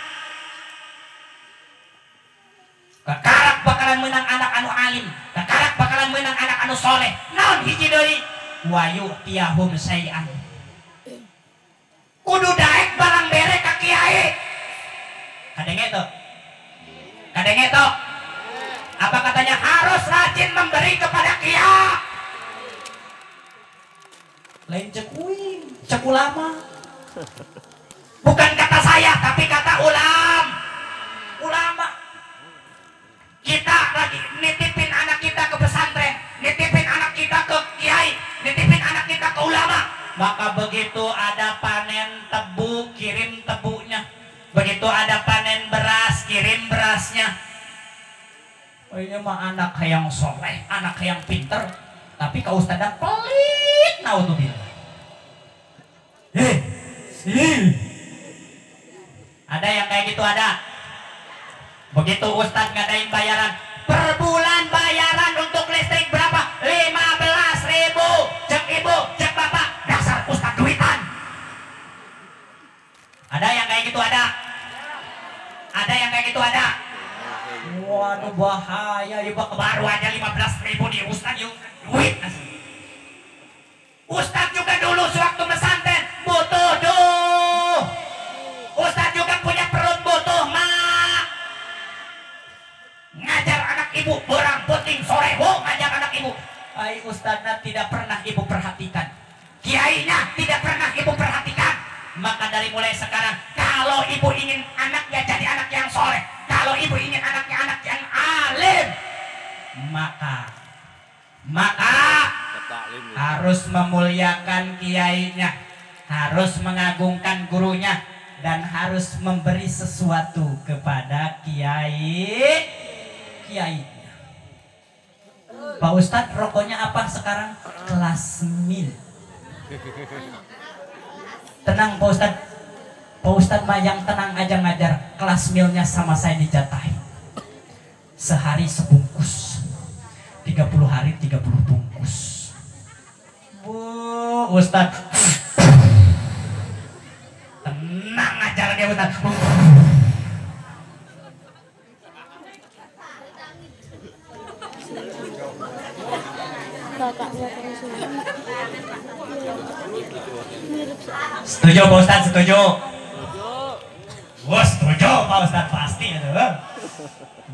Kekarak bakalan menang anak anu alim, kekarak bakalan menang anak anu soleh. Naon hiji deui wayu tiahum sayan, kudu daek barang bere ka kiai. Kadenge to apa katanya, harus rajin memberi kepada kiai. Lain cek ulama, bukan kata saya tapi kata ulama. Kita lagi nitipin anak kita ke pesantren, nitipin anak kita ke kiai, nitipin anak kita ke ulama, maka begitu ada panen tebu kirim tebunya, begitu ada panen beras kirim berasnya. Oh, ini mah anak yang soleh, anak yang pinter, tapi kau ustadznya pelit, naudzubillah. Ada yang kayak gitu, ada. Begitu ustadz ngadain bayaran per bulan, bayaran untuk listrik berapa? 15.000. Cek ibu, cek bapak, dasar ustadz duitan. Ada yang kayak gitu, ada yang kayak gitu, ada. Waduh bahaya, ibu baru aja 15.000 di ustadz yuk duit. Ustadz juga dulu sewaktu pesantren butuh ustadz juga punya perut butuh ngajar anak ibu berang puting sorewo, ngajar anak ibu. Ai ustadznya tidak pernah ibu perhatikan, kiainya tidak pernah ibu perhatikan. Maka dari mulai sekarang, kalau ibu ingin anaknya jadi anak yang soleh, kalau ibu ingin anaknya anak yang alim, maka harus memuliakan kiainya, harus mengagungkan gurunya, dan harus memberi sesuatu kepada kiainya. Pak Ustadz, rokoknya apa sekarang? Kelas mil. Tenang Pak Ustadz. Pak Ustadz mah yang tenang aja ngajar. Kelas milnya sama saya dijatahi. Sehari sebungkus, 30 hari 30 bungkus. Ustadz, tenang aja dia Ustadz. Setuju Pak Ustadz, setuju. Wah, setuju Pak Ustadz, pasti itu.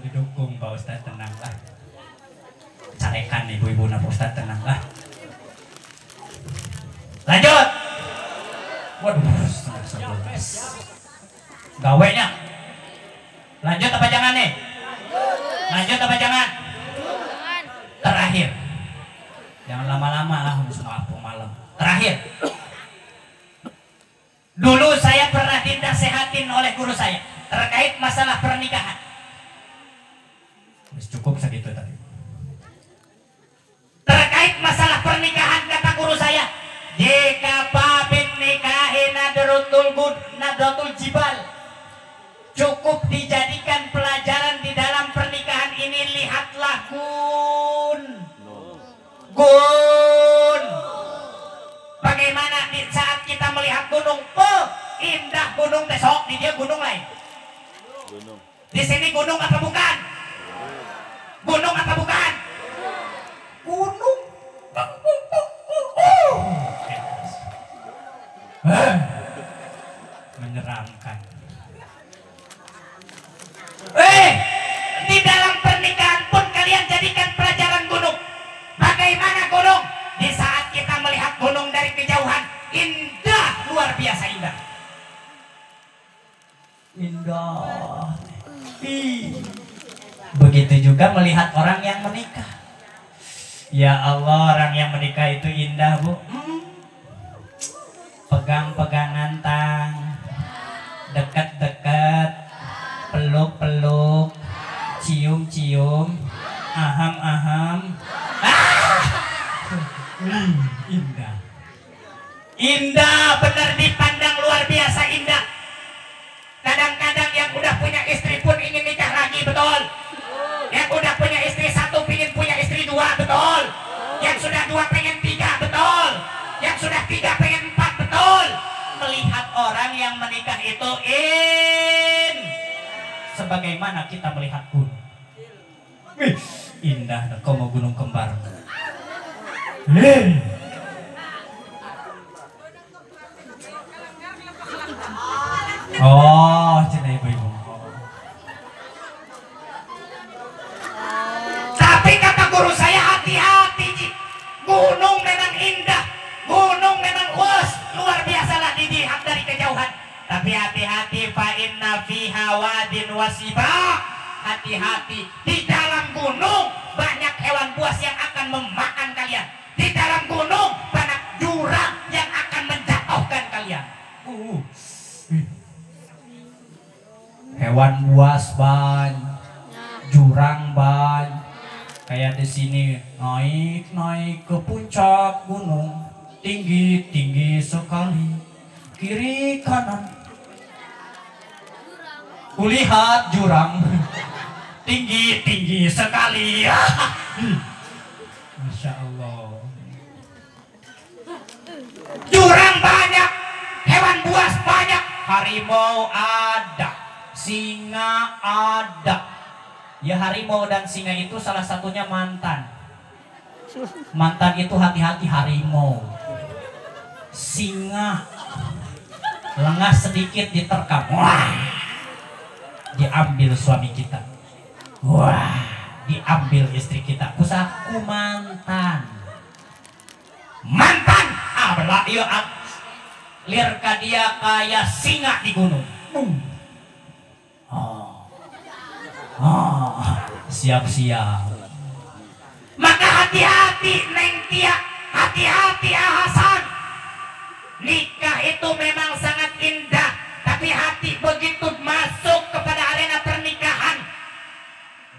Didukung Pak Ustadz, tenanglah. Carekan ibu-ibu Pak Ustadz, tenanglah. Lanjut. Waduh, 11. Gawenya. Lanjut apa jangan nih? Lanjut apa jangan? Jangan lama-lama lah semua malam. Terakhir, dulu saya pernah dinasehatin oleh guru saya terkait masalah pernikahan. Cukup segitu tadi. Terkait masalah pernikahan kata guru saya, jika babin nikahin nadratul jibal, cukup dijadikan pelajaran di dalam pernikahan ini. Lihatlah Gun, bagaimana di saat kita melihat gunung, oh indah gunung besok di dia gunung lain. Di sini gunung apa bukan? Gunung apa bukan? Gunung. Menyeramkan. Di dalam pernikahan pun kalian jadikan pelajaran gunung. Bagaimana gunung? Di saat kita melihat gunung dari kejauhan, indah, luar biasa indah. Indah. Begitu juga melihat orang yang menikah. Ya Allah, orang yang menikah itu indah, Bu. Pegang-pegangan tang, dekat-dekat, peluk-peluk, cium-cium, aham-aham. Indah. Indah, benar dipandang luar biasa indah. Kadang-kadang yang udah punya istri pun ingin nikah lagi, betul? Yang udah punya istri satu ingin punya istri dua, betul? Yang sudah dua pengen tiga, betul? Yang sudah tiga pengen empat, betul? Melihat orang yang menikah itu sebagaimana kita melihat gunung. Indah, kau mau gunung kembar. Oh, cina ibu-ibu. Tapi kata guru saya, hati-hati, Ji. Gunung memang indah, gunung memang luar biasa lah dilihat dari kejauhan. Tapi hati-hati, fa inna fiha wadin wasiba. Hati-hati, di dalam gunung banyak hewan buas yang akan memakan kalian. Di dalam gunung banyak jurang yang akan menjatuhkan kalian. Hewan buas banyak, jurang banyak. Kayak di sini naik ke puncak gunung, tinggi sekali, kiri kanan kulihat jurang, tinggi sekali. Masya Allah. Jurang banyak, hewan buas banyak, harimau ada, singa ada. Ya, harimau dan singa itu salah satunya mantan. Mantan itu hati-hati harimau. Singa lengah sedikit diterkam, wah, diambil suami kita. Wah, diambil istri kita. Kusaku mantan. Belah dia lirka dia kayak singa di gunung. Siap-siap. Maka hati-hati Neng Tia, hati-hati Hasan. Nikah itu memang sangat indah, tapi hati begitu masuk kepada arena pernikahan,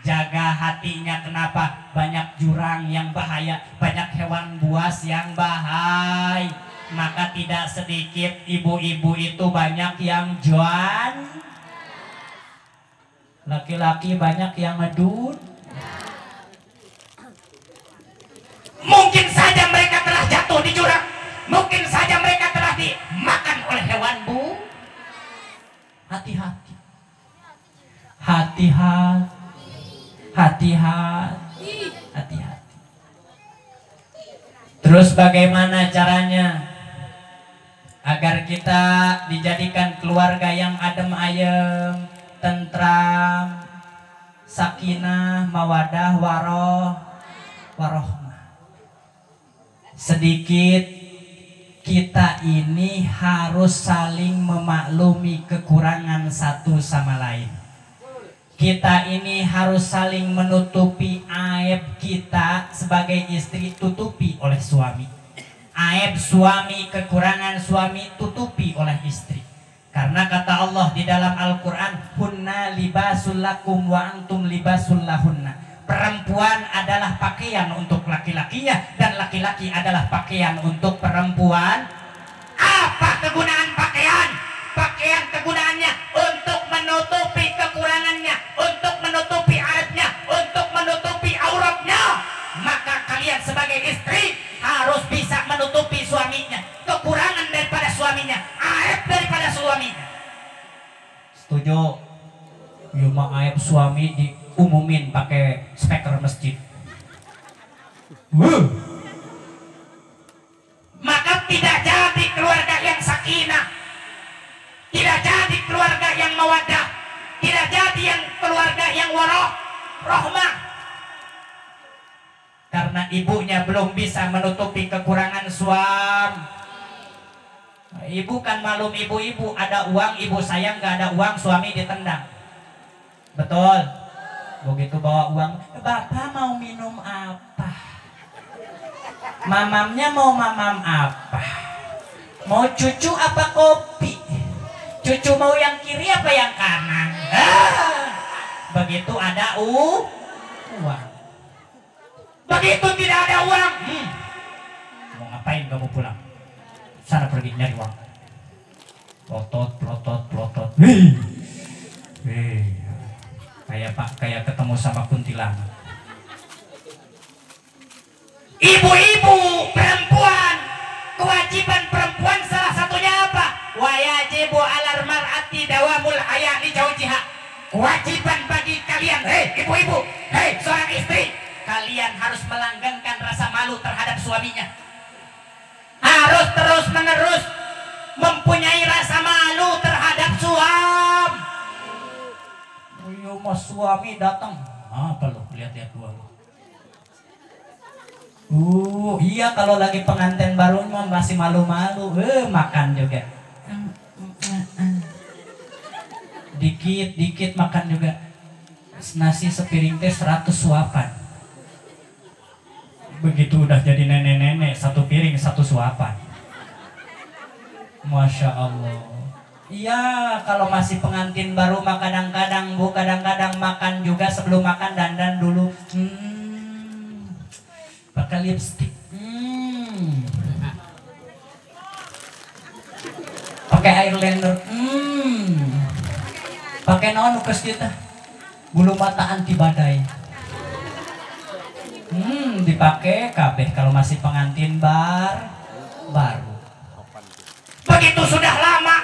jaga hatinya. Kenapa? Banyak jurang yang bahaya, banyak hewan buas yang bahaya. Maka tidak sedikit ibu-ibu itu banyak yang juan, laki-laki banyak yang ngedut. Mungkin saja mereka telah jatuh di jurang, mungkin saja mereka telah dimakan oleh hewan bu. Hati-hati, hati-hati, hati-hati, hati-hati. Terus bagaimana caranya agar kita dijadikan keluarga yang adem ayem, tentram, sakinah, mawadah, warohmah. Sedikit kita ini harus saling memaklumi kekurangan satu sama lain. Kita ini harus saling menutupi aib aib kita sebagai istri tutupi oleh suami. Aib suami, kekurangan suami tutupi oleh istri. Karena kata Allah di dalam Al-Quran, hunna libasul lakum wa antum libasul lahunna. Perempuan adalah pakaian untuk laki-lakinya dan laki-laki adalah pakaian untuk perempuan. Apa kegunaan pakaian? Pakaian kegunaannya untuk menutupi kekurangannya, untuk menutupi aibnya, untuk menutupi auratnya. Maka kalian sebagai istri harus bisa menutupi suaminya, kekurangan daripada suaminya, aib daripada suaminya. Setuju? Yuma aib suami diumumin pakai speaker masjid. Maka tidak jadi keluarga yang sakinah, tidak jadi keluarga yang mawaddah, tidak jadi yang keluarga yang rahmah. Karena ibunya belum bisa menutupi kekurangan suami. Ibu kan malum ibu-ibu, ada uang ibu sayang, gak ada uang suami ditendang. Betul? Begitu bawa uang, bapak mau minum apa? Mamamnya mau mamam apa? Mau cucu apa kopi? Cucu mau yang kiri apa yang kanan? Begitu ada uang. Begitu tidak ada uang, mau ngapain kamu pulang? Sana pergi nyari uang. Plotot. Kayak ketemu sama kuntilanak. Ibu-ibu, perempuan, kewajiban perempuan salah satunya apa? Wajibu alar mar'ati dawamul haya li zawjiha. Kewajiban bagi kalian, ibu-ibu, seorang istri, kalian harus melanggengkan rasa malu terhadap suaminya. Harus terus menerus mempunyai rasa malu terhadap suami. Iya mas, suami datang, apa lo lihat-lihat gua lo. Iya kalau lagi pengantin baru mah masih malu-malu, makan juga. Dikit makan juga. Nasi sepiring teh 100 suapan. Begitu udah jadi nenek-nenek, 1 piring 1 suapan. Masya Allah. Iya kalau masih pengantin baru mah kadang-kadang makan juga sebelum makan dandan dulu. Pakai lipstick. Pakai eyeliner. Pakai naon ukes kita? Bulu mata anti badai. Dipakai kabeh kalau masih pengantin baru. Begitu sudah lama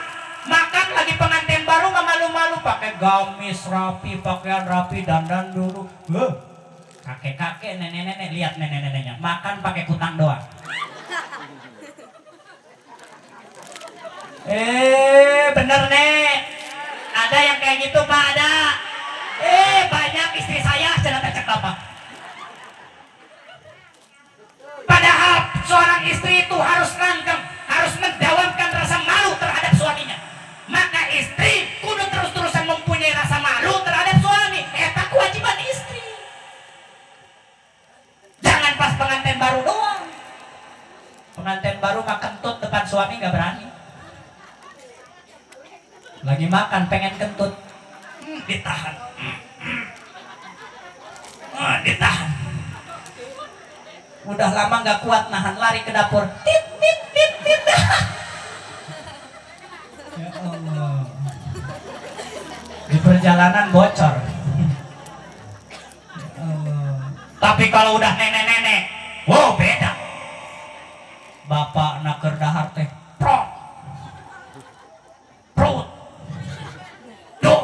makan lagi pengantin baru malu-malu pakai gamis rapi, pakaian rapi, dandan dulu. Kakek-kakek, nenek-nenek, lihat nenek-neneknya makan pakai kutang doang. Bener nek, ada yang kayak gitu pak, ada. Banyak istri saya jangan cek apa. Padahal seorang istri itu harus langgeng, harus mendawamkan rasa malu terhadap suaminya. Maka istri kudu terus-terusan mempunyai rasa malu terhadap suami. Eta kewajiban istri. Jangan pas pengantin baru doang. Pengantin baru mah kentut depan suami nggak berani. Lagi makan pengen kentut, ditahan. Ditahan. Udah lama nggak kuat nahan, lari ke dapur. Tit. Ya Allah. Di perjalanan bocor. Tapi kalau udah nenek-nenek, wow beda. Bapak naker dahar teh, prot, do.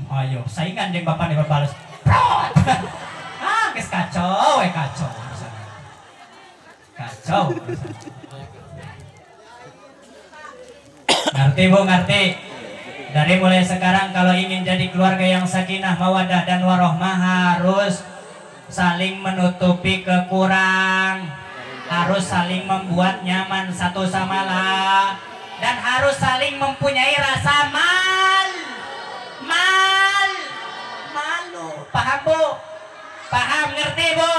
Ayo saingan jeung bapak nih balas. Prot. Guys kacau. Ngerti bu, ngerti. Dari mulai sekarang kalau ingin jadi keluarga yang sakinah, mawaddah dan warohmah harus saling menutupi kekurangan, harus saling membuat nyaman satu sama lain, dan harus saling mempunyai rasa malu. Paham bu? ngerti Bu?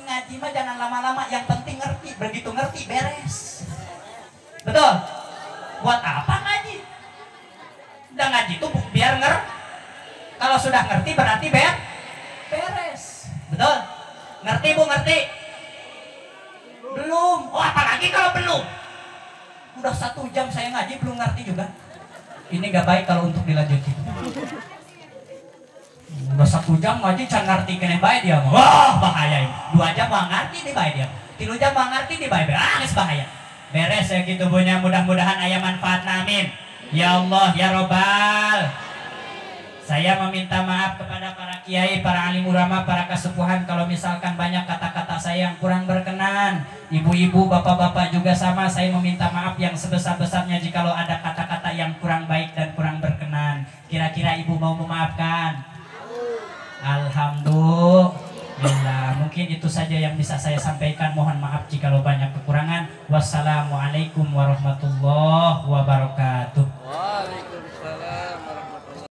Ngaji mah jangan lama-lama, yang penting ngerti. Begitu ngerti beres. Betul? Buat apa ngaji? Udah ngaji tuh biar kalau sudah ngerti berarti beres. Betul? Ngerti Bu, ngerti? Belum. Oh, apalagi kalau belum. Udah 1 jam saya ngaji belum ngerti juga. Ini gak baik kalau untuk dilanjutin. Udah 1 jam ngaji can ngerti kena baik dia. Wah, bahaya ini. 2 jam mah ngerti di baik dia. 3 jam mah ngerti di baik. Bahaya. Beres ya gitu punya, mudah-mudahan aya manfaat, amin. Ya Allah ya Robbal. Saya meminta maaf kepada para kiai, para alim ulama, para kesepuhan kalau misalkan banyak kata-kata saya yang kurang berkenan. Ibu-ibu, bapak-bapak juga sama, saya meminta maaf yang sebesar-besarnya jikalau ada kata-kata yang kurang baik dan kurang berkenan. Kira-kira ibu mau memaafkan? Alhamdulillah. Mungkin itu saja yang bisa saya sampaikan. Mohon maaf jikalau banyak kekurangan. Wassalamualaikum warahmatullahi wabarakatuh.